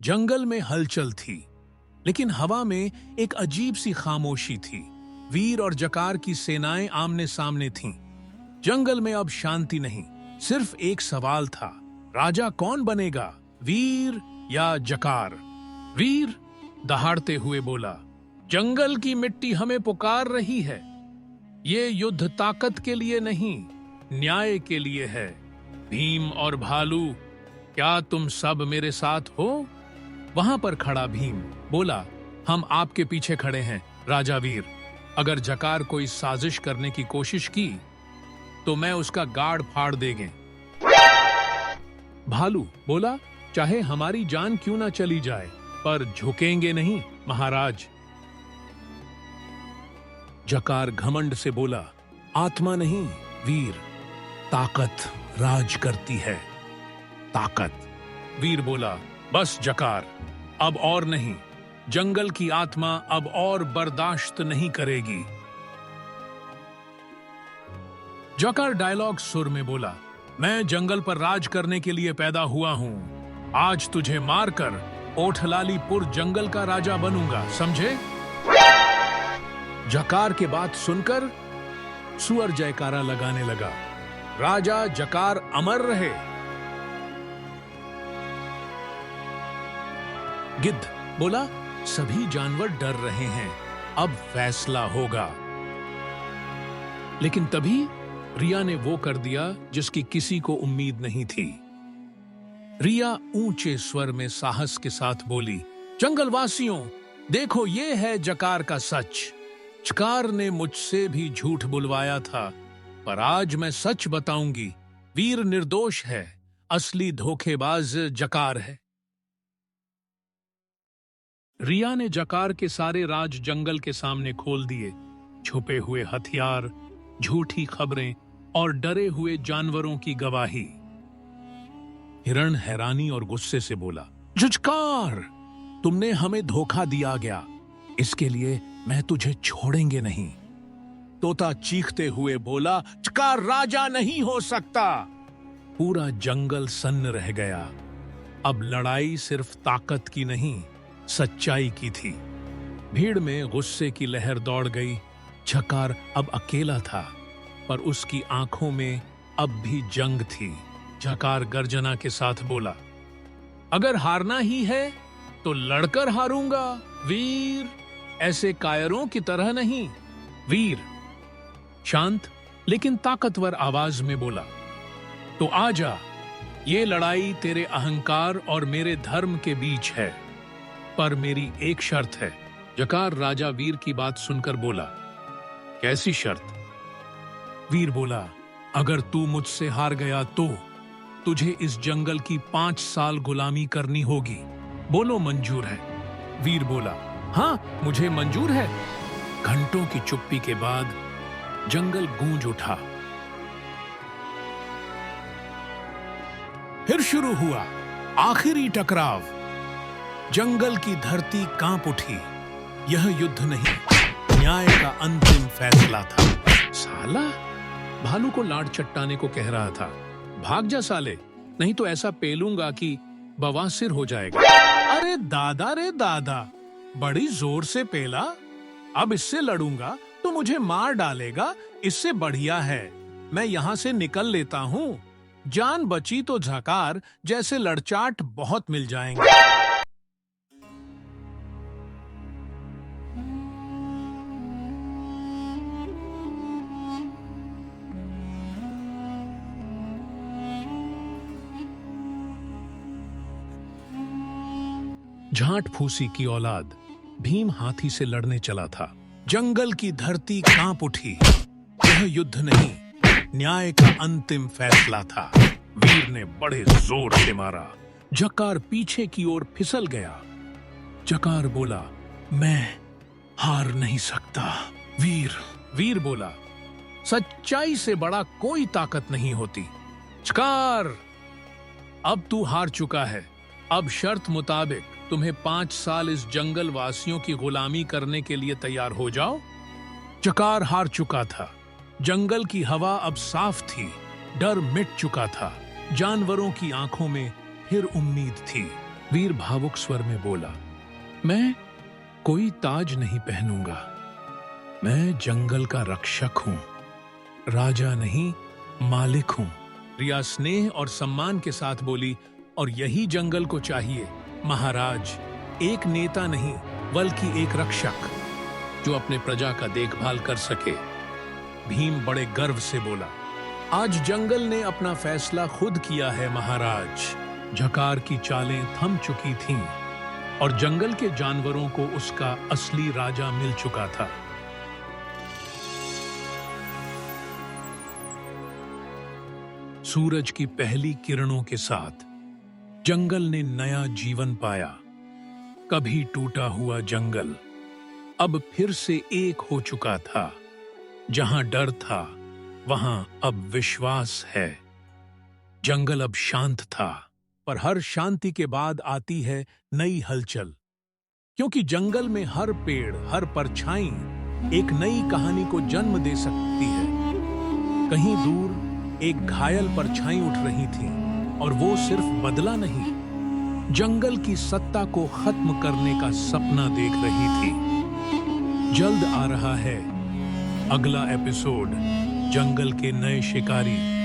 जंगल में हलचल थी, लेकिन हवा में एक अजीब सी खामोशी थी। वीर और जकार की सेनाएं आमने सामने थीं। जंगल में अब शांति नहीं, सिर्फ एक सवाल था, राजा कौन बनेगा, वीर या जकार? वीर दहाड़ते हुए बोला, जंगल की मिट्टी हमें पुकार रही है। ये युद्ध ताकत के लिए नहीं, न्याय के लिए है। भीम और भालू, क्या तुम सब मेरे साथ हो? वहां पर खड़ा भीम बोला, हम आपके पीछे खड़े हैं राजा वीर। अगर जकार कोई साजिश करने की कोशिश की तो मैं उसका गाड़ फाड़ देंगे। भालू बोला, चाहे हमारी जान क्यों ना चली जाए, पर झुकेंगे नहीं महाराज। जकार घमंड से बोला, आत्मा नहीं वीर, ताकत राज करती है, ताकत। वीर बोला, बस जकार, अब और नहीं, जंगल की आत्मा अब और बर्दाश्त नहीं करेगी। जकार डायलॉग सुर में बोला, मैं जंगल पर राज करने के लिए पैदा हुआ हूं। आज तुझे मारकर ओठलालीपुर जंगल का राजा बनूंगा, समझे? जकार के बात सुनकर सुअर जयकारा लगाने लगा, राजा जकार अमर रहे। गिद्ध बोला, सभी जानवर डर रहे हैं, अब फैसला होगा। लेकिन तभी रिया ने वो कर दिया जिसकी किसी को उम्मीद नहीं थी। रिया ऊंचे स्वर में साहस के साथ बोली, जंगलवासियों, देखो ये है जकार का सच। जकार ने मुझसे भी झूठ बुलवाया था, पर आज मैं सच बताऊंगी, वीर निर्दोष है, असली धोखेबाज जकार है। रिया ने जकार के सारे राज जंगल के सामने खोल दिए। छुपे हुए हथियार, झूठी खबरें और डरे हुए जानवरों की गवाही। हिरण हैरानी और गुस्से से बोला, जकार, तुमने हमें धोखा दिया गया, इसके लिए मैं तुझे छोड़ेंगे नहीं। तोता चीखते हुए बोला, जकार राजा नहीं हो सकता। पूरा जंगल सन्न रह गया। अब लड़ाई सिर्फ ताकत की नहीं, सच्चाई की थी। भीड़ में गुस्से की लहर दौड़ गई। जकार अब अकेला था, पर उसकी आंखों में अब भी जंग थी। जकार गर्जना के साथ बोला, अगर हारना ही है तो लड़कर हारूंगा वीर, ऐसे कायरों की तरह नहीं। वीर शांत लेकिन ताकतवर आवाज में बोला, तो आजा, ये लड़ाई तेरे अहंकार और मेरे धर्म के बीच है, पर मेरी एक शर्त है। जकार राजा वीर की बात सुनकर बोला, कैसी शर्त? वीर बोला, अगर तू मुझसे हार गया तो तुझे इस जंगल की 5 साल गुलामी करनी होगी। बोलो मंजूर है? वीर बोला, हाँ मुझे मंजूर है। घंटों की चुप्पी के बाद जंगल गूंज उठा। फिर शुरू हुआ आखिरी टकराव। जंगल की धरती कांप उठी। यह युद्ध नहीं, न्याय का अंतिम फैसला था। साला, भालू को लाड चट्टाने को कह रहा था, भाग जा साले, नहीं तो ऐसा पेलूंगा कि बवासीर हो जाएगा। अरे दादा रे दादा, बड़ी जोर से पेला, अब इससे लड़ूंगा तो मुझे मार डालेगा। इससे बढ़िया है मैं यहां से निकल लेता हूं। जान बची तो झकार जैसे लड़चाट बहुत मिल जाएंगे। झाट फूसी की औलाद भीम हाथी से लड़ने चला था। जंगल की धरती कांप उठी। यह युद्ध नहीं, न्याय का अंतिम फैसला था। वीर ने बड़े जोर से मारा। जकार पीछे की ओर फिसल गया। जकार बोला, मैं हार नहीं सकता। वीर बोला, सच्चाई से बड़ा कोई ताकत नहीं होती। जकार, अब तू हार चुका है। अब शर्त मुताबिक तुम्हें 5 साल इस जंगल वासियों की गुलामी करने के लिए तैयार हो जाओ। जकार हार चुका था। जंगल की हवा अब साफ थी। डर मिट चुका था। जानवरों की आंखों में फिर उम्मीद थी। वीर भावुक स्वर में बोला, मैं कोई ताज नहीं पहनूंगा। मैं जंगल का रक्षक हूं, राजा नहीं मालिक हूं। रिया स्नेह और सम्मान के साथ बोली, और यही जंगल को चाहिए महाराज, एक नेता नहीं बल्कि एक रक्षक जो अपने प्रजा का देखभाल कर सके। भीम बड़े गर्व से बोला, आज जंगल ने अपना फैसला खुद किया है महाराज। झकार की चालें थम चुकी थीं और जंगल के जानवरों को उसका असली राजा मिल चुका था। सूरज की पहली किरणों के साथ जंगल ने नया जीवन पाया। कभी टूटा हुआ जंगल अब फिर से एक हो चुका था। जहां डर था वहां अब विश्वास है। जंगल अब शांत था, पर हर शांति के बाद आती है नई हलचल, क्योंकि जंगल में हर पेड़, हर परछाई एक नई कहानी को जन्म दे सकती है। कहीं दूर एक घायल परछाई उठ रही थी, और वो सिर्फ बदला नहीं, जंगल की सत्ता को खत्म करने का सपना देख रही थी। जल्द आ रहा है अगला एपिसोड, जंगल के नए शिकारी।